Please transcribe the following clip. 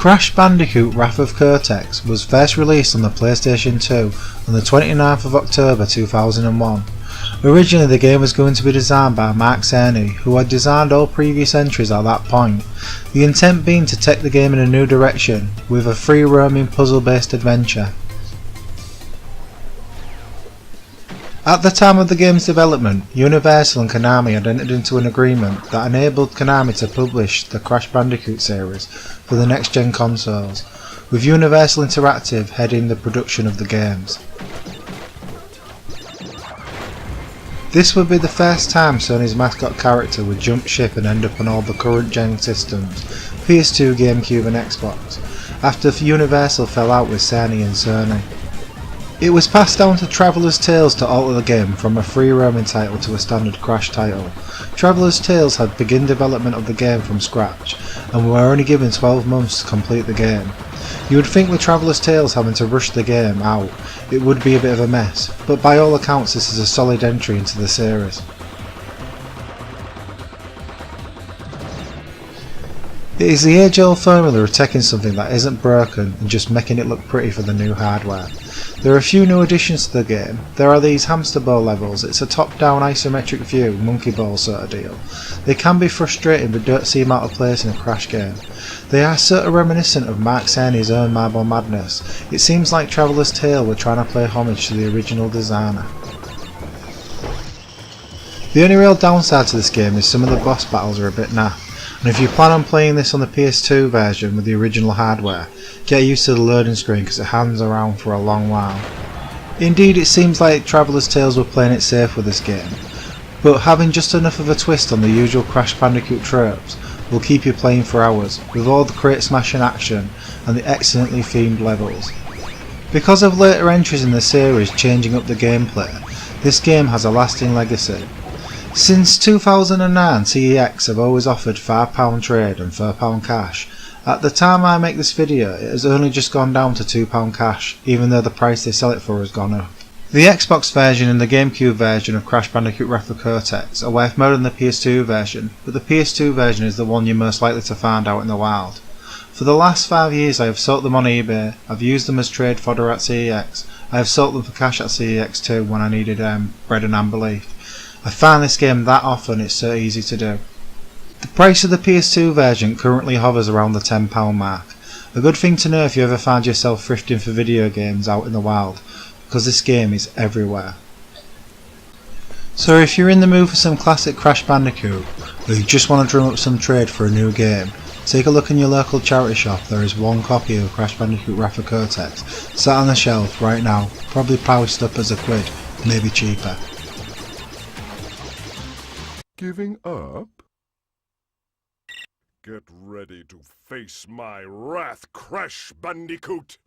Crash Bandicoot Wrath of Cortex was first released on the PlayStation 2 on the 29th of October 2001. Originally the game was going to be designed by Mark Cerny, who had designed all previous entries at that point, the intent being to take the game in a new direction with a free roaming puzzle based adventure. At the time of the game's development, Universal and Konami had entered into an agreement that enabled Konami to publish the Crash Bandicoot series for the next-gen consoles, with Universal Interactive heading the production of the games. This would be the first time Sony's mascot character would jump ship and end up on all the current-gen systems, PS2, GameCube and Xbox, after Universal fell out with Cerny and Sony. It was passed down to Traveller's Tales to alter the game from a free roaming title to a standard Crash title. Traveller's Tales had begun development of the game from scratch and were only given 12 months to complete the game. You would think with Traveller's Tales having to rush the game out it would be a bit of a mess, but by all accounts this is a solid entry into the series. It is the age-old formula of taking something that isn't broken and just making it look pretty for the new hardware. There are a few new additions to the game. There are these hamster ball levels. It's a top-down isometric view, monkey ball sort of deal. They can be frustrating but don't seem out of place in a Crash game. They are sort of reminiscent of Mark Cerny's own Marble Madness. It seems like Traveller's Tale were trying to play homage to the original designer. The only real downside to this game is some of the boss battles are a bit naff. And if you plan on playing this on the PS2 version with the original hardware, get used to the loading screen because it hangs around for a long while. Indeed, it seems like Traveller's Tales were playing it safe with this game, but having just enough of a twist on the usual Crash Bandicoot tropes will keep you playing for hours, with all the crate smashing action and the excellently themed levels. Because of later entries in the series changing up the gameplay, this game has a lasting legacy. Since 2009, CEX have always offered £5 trade and £4 cash. At the time I make this video, it has only just gone down to £2 cash, even though the price they sell it for has gone up. The Xbox version and the GameCube version of Crash Bandicoot Wrath of Cortex are worth more than the PS2 version, but the PS2 version is the one you're most likely to find out in the wild. For the last 5 years I have sold them on eBay, I've used them as trade fodder at CEX, I have sold them for cash at CEX too when I needed bread and unbelief. I find this game that often it's so easy to do. The price of the PS2 version currently hovers around the £10 mark. A good thing to know if you ever find yourself thrifting for video games out in the wild, because this game is everywhere. So if you're in the mood for some classic Crash Bandicoot, or you just want to drum up some trade for a new game, take a look in your local charity shop. There is one copy of Crash Bandicoot Wrath of Cortex sat on the shelf right now, probably priced up as £1, maybe cheaper. Giving up? Get ready to face my wrath, Crash Bandicoot!